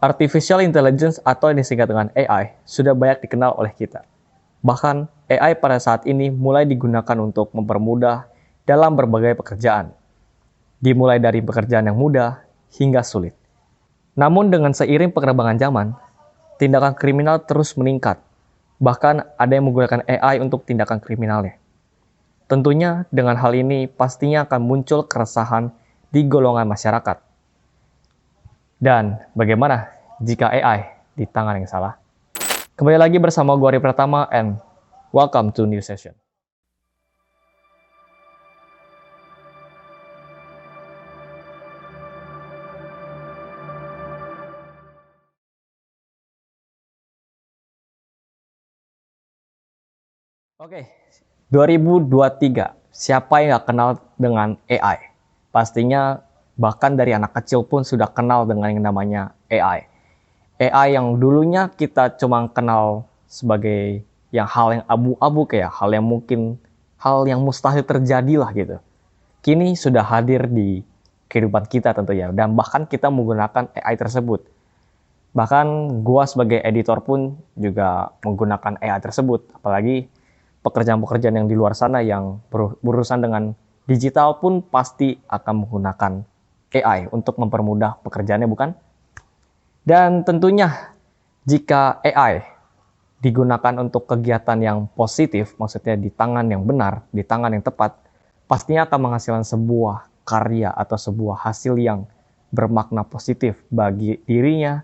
Artificial Intelligence atau yang disingkat dengan AI sudah banyak dikenal oleh kita. Bahkan AI pada saat ini mulai digunakan untuk mempermudah dalam berbagai pekerjaan. Dimulai dari pekerjaan yang mudah hingga sulit. Namun dengan seiring perkembangan zaman, tindakan kriminal terus meningkat. Bahkan ada yang menggunakan AI untuk tindakan kriminalnya. Tentunya dengan hal ini pastinya akan muncul keresahan di golongan masyarakat. Dan bagaimana jika AI di tangan yang salah? Kembali lagi bersama gue Ari Pratama and welcome to new session. Oke, 2023. Siapa yang gak kenal dengan AI? Pastinya bahkan dari anak kecil pun sudah kenal dengan yang namanya AI. AI yang dulunya kita cuma kenal sebagai hal yang abu-abu, kayak hal yang mungkin, hal yang mustahil terjadi lah gitu. Kini sudah hadir di kehidupan kita tentunya, dan bahkan kita menggunakan AI tersebut. Bahkan gua sebagai editor pun juga menggunakan AI tersebut, apalagi pekerjaan-pekerjaan yang di luar sana yang berurusan dengan digital pun pasti akan menggunakan AI untuk mempermudah pekerjaannya, bukan? Dan tentunya jika AI digunakan untuk kegiatan yang positif, maksudnya di tangan yang benar, di tangan yang tepat, pastinya akan menghasilkan sebuah karya atau sebuah hasil yang bermakna positif bagi dirinya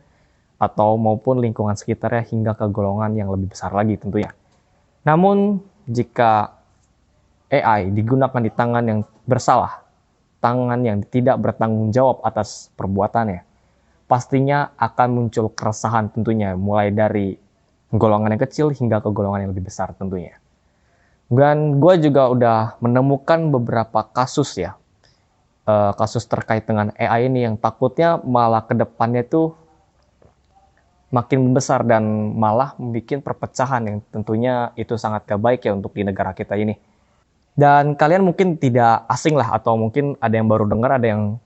atau maupun lingkungan sekitarnya hingga ke golongan yang lebih besar lagi tentunya. Namun jika AI digunakan di tangan yang bersalah, tangan yang tidak bertanggung jawab atas perbuatannya, pastinya akan muncul keresahan tentunya, mulai dari golongan yang kecil hingga ke golongan yang lebih besar tentunya. Dan gue juga udah menemukan beberapa kasus ya, kasus terkait dengan AI ini yang takutnya malah ke depannya tuh makin membesar dan malah membuat perpecahan yang tentunya itu sangat gak baik ya untuk di negara kita ini. Dan kalian mungkin tidak asing lah, atau mungkin ada yang baru dengar, ada yang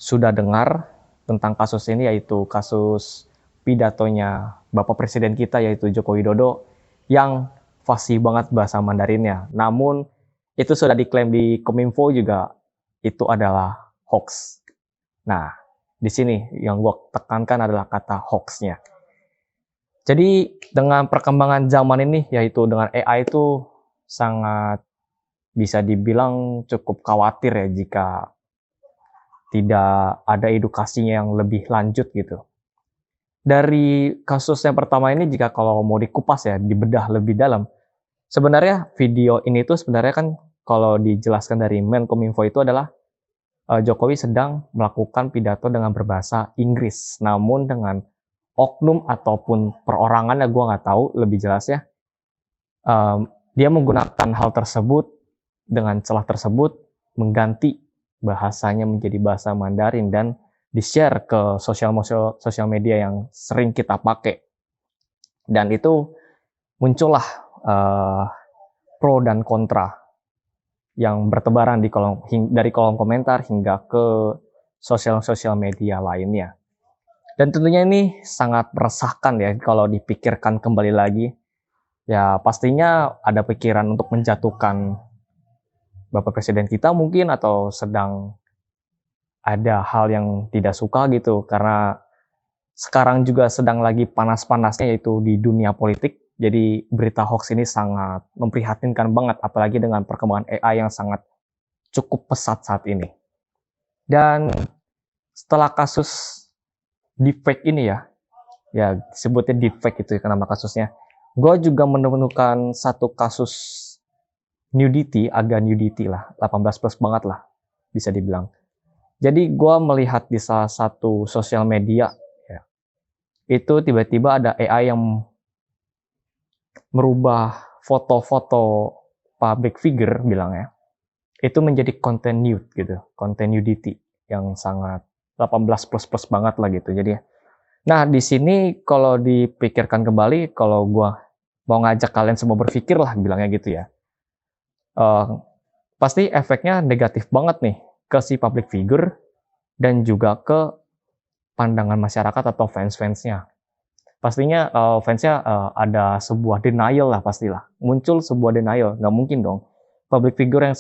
sudah dengar tentang kasus ini, yaitu kasus pidatonya Bapak Presiden kita yaitu Joko Widodo yang fasih banget bahasa Mandarinnya. Namun itu sudah diklaim di Kominfo juga itu adalah hoax. Nah, di sini yang gue tekankan adalah kata hoaxnya. Jadi dengan perkembangan zaman ini, yaitu dengan AI itu sangat bisa dibilang cukup khawatir ya jika tidak ada edukasinya yang lebih lanjut gitu. Dari kasus yang pertama ini, jika kalau mau dikupas ya, dibedah lebih dalam, sebenarnya video ini tuh sebenarnya kan kalau dijelaskan dari Menkominfo itu adalah Jokowi sedang melakukan pidato dengan berbahasa Inggris, namun dengan oknum ataupun perorangannya gue nggak tahu lebih jelas ya. Dia menggunakan hal tersebut dengan celah tersebut mengganti bahasanya menjadi bahasa Mandarin dan di-share ke sosial media yang sering kita pakai. Dan itu muncullah pro dan kontra yang bertebaran dari kolom komentar hingga ke sosial media lainnya. Dan tentunya ini sangat meresahkan ya kalau dipikirkan kembali lagi. Ya pastinya ada pikiran untuk menjatuhkan Bapak Presiden kita mungkin, atau sedang ada hal yang tidak suka gitu. Karena sekarang juga sedang lagi panas-panasnya yaitu di dunia politik. Jadi berita hoax ini sangat memprihatinkan banget, apalagi dengan perkembangan AI yang sangat cukup pesat saat ini. Dan setelah kasus deepfake ini ya sebutnya deepfake itu nama kasusnya, gue juga menemukan satu kasus nudity, agak nudity lah, 18 plus banget lah bisa dibilang. Jadi gue melihat di salah satu sosial media ya, itu tiba-tiba ada AI yang merubah foto-foto public figure bilangnya itu menjadi konten nude gitu, konten nudity yang sangat 18 plus plus banget lah gitu. Jadi nah di sini kalau dipikirkan kembali, kalau gua mau ngajak kalian semua berpikir lah bilangnya gitu ya, pasti efeknya negatif banget nih ke si public figure dan juga ke pandangan masyarakat atau fans-fansnya. Pastinya fansnya ada sebuah denial lah pastilah. Muncul sebuah denial, nggak mungkin dong. Public figure yang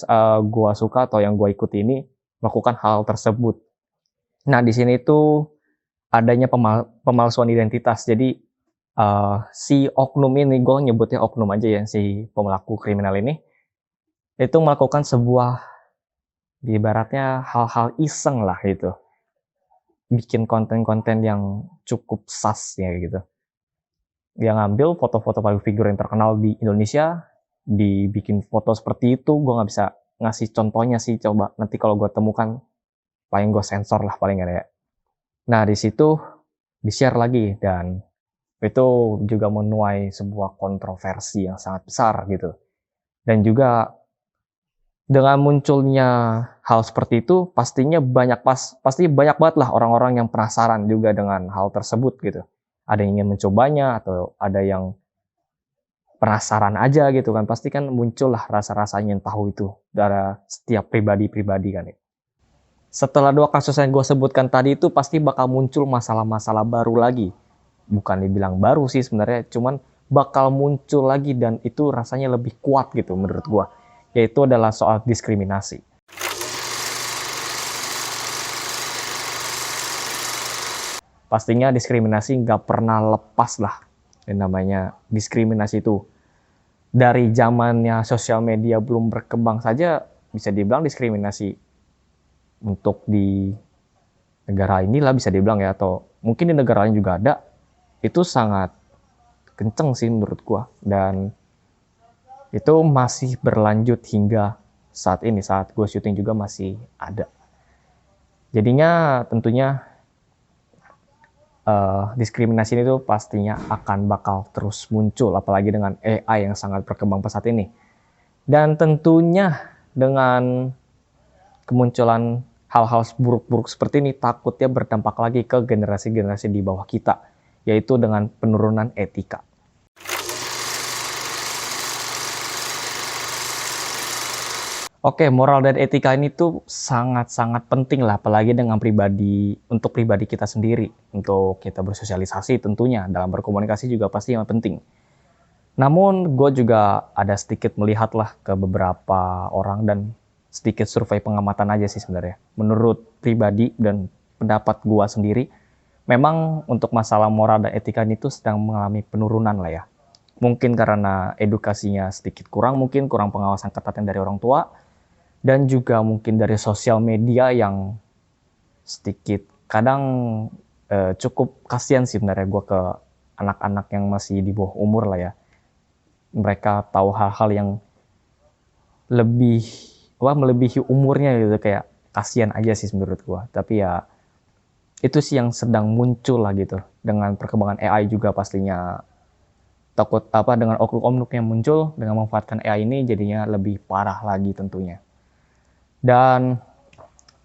gua suka atau yang gua ikuti ini melakukan hal tersebut. Nah, di sini tuh adanya pemalsuan identitas. Jadi si oknum ini, gue nyebutnya oknum aja ya, si pelaku kriminal ini, itu melakukan sebuah, ibaratnya hal-hal iseng lah gitu. Bikin konten-konten yang cukup sas ya gitu. Dia ngambil foto-foto public figure yang terkenal di Indonesia, dibikin foto seperti itu. Gue nggak bisa ngasih contohnya sih, coba nanti kalau gue temukan paling gue sensor lah paling nggak ya. Nah, di situ di-share lagi dan itu juga menuai sebuah kontroversi yang sangat besar gitu. Dan juga dengan munculnya hal seperti itu pastinya pasti banyak banget lah orang-orang yang penasaran juga dengan hal tersebut gitu. Ada yang ingin mencobanya atau ada yang penasaran aja gitu kan. Pasti kan muncul lah rasa-rasanya yang tahu itu dari setiap pribadi-pribadi kan ya. Setelah 2 kasus yang gue sebutkan tadi itu pasti bakal muncul masalah-masalah baru lagi. Bukan dibilang baru sih sebenarnya, cuman bakal muncul lagi dan itu rasanya lebih kuat gitu menurut gue. Yaitu adalah soal diskriminasi. Pastinya diskriminasi nggak pernah lepas lah. Yang namanya diskriminasi itu. Dari zamannya sosial media belum berkembang saja bisa dibilang diskriminasi untuk di negara inilah bisa dibilang ya, atau mungkin di negara lain juga ada, itu sangat kenceng sih menurut gua, dan itu masih berlanjut hingga saat ini, saat gua syuting juga masih ada. Jadinya tentunya diskriminasi ini tuh pastinya akan bakal terus muncul, apalagi dengan AI yang sangat berkembang pesat ini. Dan tentunya dengan kemunculan hal-hal buruk-buruk seperti ini takutnya berdampak lagi ke generasi-generasi di bawah kita, yaitu dengan penurunan etika. Oke, moral dan etika ini tuh sangat-sangat penting lah, apalagi dengan untuk pribadi kita sendiri, untuk kita bersosialisasi tentunya, dalam berkomunikasi juga pasti yang penting. Namun, gue juga ada sedikit melihat lah ke beberapa orang dan sedikit survei pengamatan aja sih sebenarnya. Menurut pribadi dan pendapat gue sendiri, memang untuk masalah moral dan etika ini tuh sedang mengalami penurunan lah ya. Mungkin karena edukasinya sedikit kurang, mungkin kurang pengawasan ketat dari orang tua, dan juga mungkin dari sosial media yang sedikit kadang cukup kasihan sih sebenarnya gue ke anak-anak yang masih di bawah umur lah ya. Mereka tahu hal-hal yang melebihi umurnya gitu, kayak kasihan aja sih menurut gue. Tapi ya itu sih yang sedang muncul lah gitu. Dengan perkembangan AI juga pastinya takut dengan oknum-oknum yang muncul dengan memanfaatkan AI ini jadinya lebih parah lagi tentunya. Dan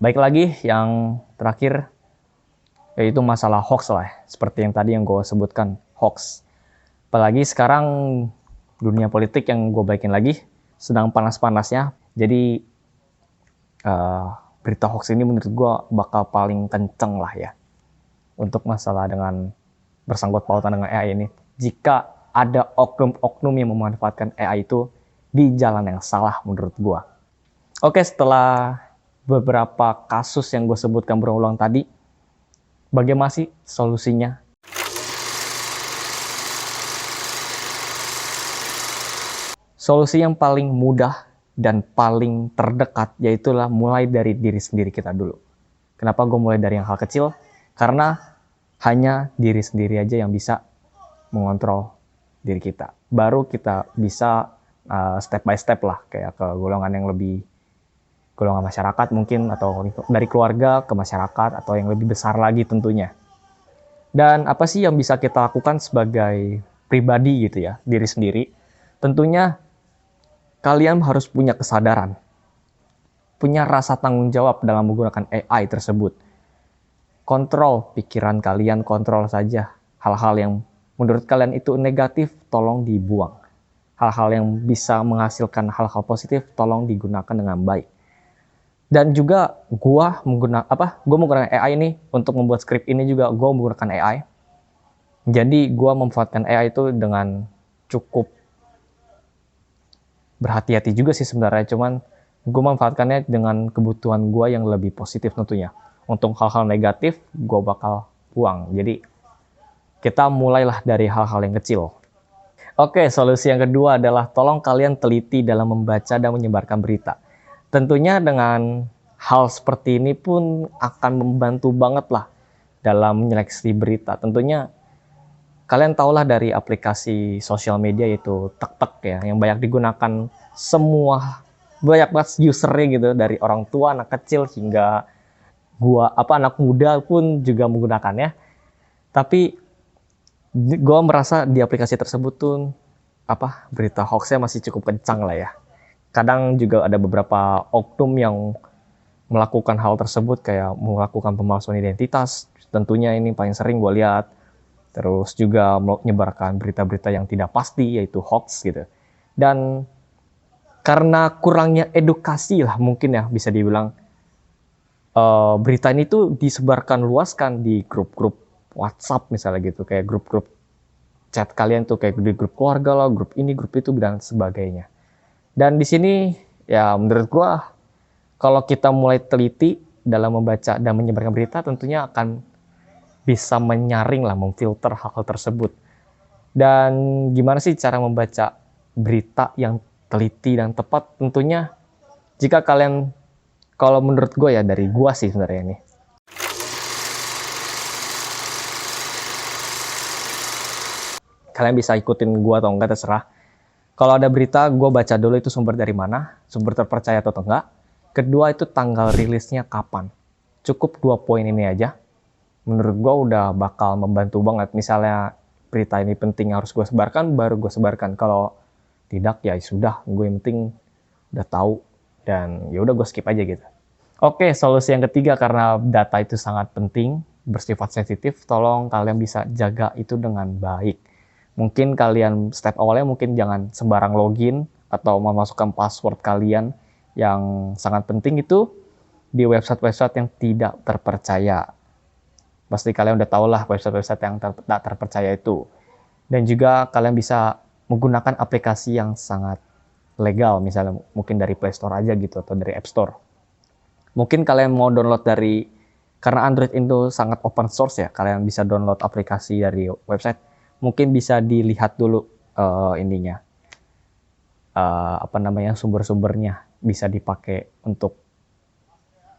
baik lagi yang terakhir yaitu masalah hoax lah, seperti yang tadi yang gue sebutkan, hoax. Apalagi sekarang dunia politik yang gue baikin lagi sedang panas-panasnya, jadi berita hoax ini menurut gue bakal paling kenceng lah ya untuk masalah dengan bersangkut pautan dengan AI ini. Jika ada oknum-oknum yang memanfaatkan AI itu di jalan yang salah menurut gue. Oke, setelah beberapa kasus yang gue sebutkan berulang tadi, bagaimana sih solusinya? Solusi yang paling mudah dan paling terdekat yaitulah mulai dari diri sendiri kita dulu. Kenapa gue mulai dari yang hal kecil? Karena hanya diri sendiri aja yang bisa mengontrol diri kita. Baru kita bisa step by step lah, kayak ke golongan masyarakat mungkin, atau dari keluarga ke masyarakat, atau yang lebih besar lagi tentunya. Dan apa sih yang bisa kita lakukan sebagai pribadi gitu ya, diri sendiri? Tentunya kalian harus punya kesadaran, punya rasa tanggung jawab dalam menggunakan AI tersebut. Kontrol pikiran kalian, kontrol saja hal-hal yang menurut kalian itu negatif, tolong dibuang. Hal-hal yang bisa menghasilkan hal-hal positif, tolong digunakan dengan baik. Dan juga gua menggunakan AI ini untuk membuat skrip ini juga gua menggunakan AI. Jadi gua memanfaatkan AI itu dengan cukup berhati-hati juga sih sebenarnya, cuman gue manfaatkannya dengan kebutuhan gue yang lebih positif tentunya. Untuk hal-hal negatif, gue bakal buang. Jadi, kita mulailah dari hal-hal yang kecil. Oke, solusi yang kedua adalah tolong kalian teliti dalam membaca dan menyebarkan berita. Tentunya dengan hal seperti ini pun akan membantu banget lah dalam menyeleksi berita. Tentunya kalian tahulah dari aplikasi sosial media yaitu TikTok ya, yang banyak digunakan semua banyak banget usernya gitu, dari orang tua, anak kecil hingga anak muda pun juga menggunakannya. Tapi gua merasa di aplikasi tersebut tuh berita hoaxnya masih cukup kencang lah ya. Kadang juga ada beberapa oknum yang melakukan hal tersebut kayak melakukan pemalsuan identitas. Tentunya ini paling sering gue lihat. Terus juga menyebarkan berita-berita yang tidak pasti yaitu hoax gitu. Dan karena kurangnya edukasi lah mungkin ya bisa dibilang, berita ini tuh disebarkan luaskan di grup-grup WhatsApp misalnya gitu, kayak grup-grup chat kalian tuh kayak di grup keluarga lah, grup ini, grup itu dan sebagainya. Dan di sini ya menurut gua kalau kita mulai teliti dalam membaca dan menyebarkan berita tentunya akan bisa menyaring lah, memfilter hal-hal tersebut. Dan gimana sih cara membaca berita yang teliti dan tepat? Tentunya jika kalian, kalau menurut gue ya, dari gue sih sebenarnya ini, kalian bisa ikutin gue atau enggak terserah. Kalau ada berita, gue baca dulu itu sumber dari mana, sumber terpercaya atau enggak. Kedua itu tanggal rilisnya kapan. Cukup 2 poin ini aja. Menurut gue udah bakal membantu banget. Misalnya berita ini penting harus gue sebarkan, baru gue sebarkan. Kalau tidak ya sudah, gue yang penting udah tahu dan ya udah gue skip aja gitu. Oke, solusi yang ketiga, karena data itu sangat penting, bersifat sensitif, tolong kalian bisa jaga itu dengan baik. Mungkin kalian step awalnya mungkin jangan sembarang login atau memasukkan password kalian yang sangat penting itu di website-website yang tidak terpercaya. Pasti kalian udah tahu lah website-website yang tak terpercaya itu. Dan juga kalian bisa menggunakan aplikasi yang sangat legal, misalnya mungkin dari Play Store aja gitu, atau dari App Store. Mungkin kalian mau download karena Android itu sangat open source ya, kalian bisa download aplikasi dari website. Mungkin bisa dilihat dulu sumber-sumbernya, bisa dipakai untuk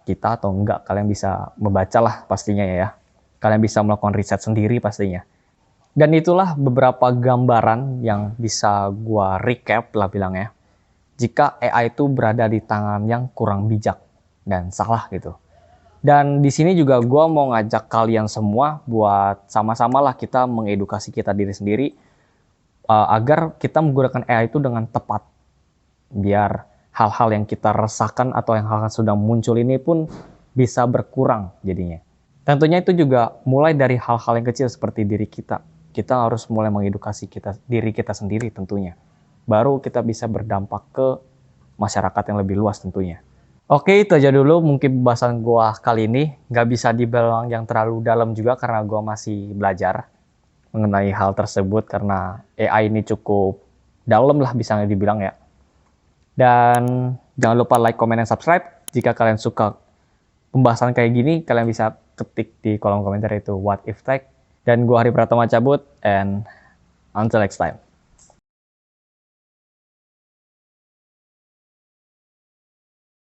kita atau enggak. Kalian bisa membaca lah pastinya ya. Kalian bisa melakukan riset sendiri pastinya. Dan itulah beberapa gambaran yang bisa gua recap lah bilangnya. Jika AI itu berada di tangan yang kurang bijak dan salah gitu. Dan di sini juga gua mau ngajak kalian semua buat sama-sama lah kita mengedukasi kita diri sendiri, agar kita menggunakan AI itu dengan tepat. Biar hal-hal yang kita resahkan atau yang hal-hal sudah muncul ini pun bisa berkurang jadinya. Tentunya itu juga mulai dari hal-hal yang kecil seperti diri kita. Kita harus mulai mengedukasi diri kita sendiri tentunya. Baru kita bisa berdampak ke masyarakat yang lebih luas tentunya. Oke, itu aja dulu mungkin pembahasan gua kali ini. Nggak bisa dibilang yang terlalu dalam juga karena gua masih belajar mengenai hal tersebut, karena AI ini cukup dalam lah bisa dibilang ya. Dan jangan lupa like, comment, dan subscribe. Jika kalian suka pembahasan kayak gini, kalian bisa ketik di kolom komentar itu what if tag. Dan gua Hari Pratama cabut, and until next time.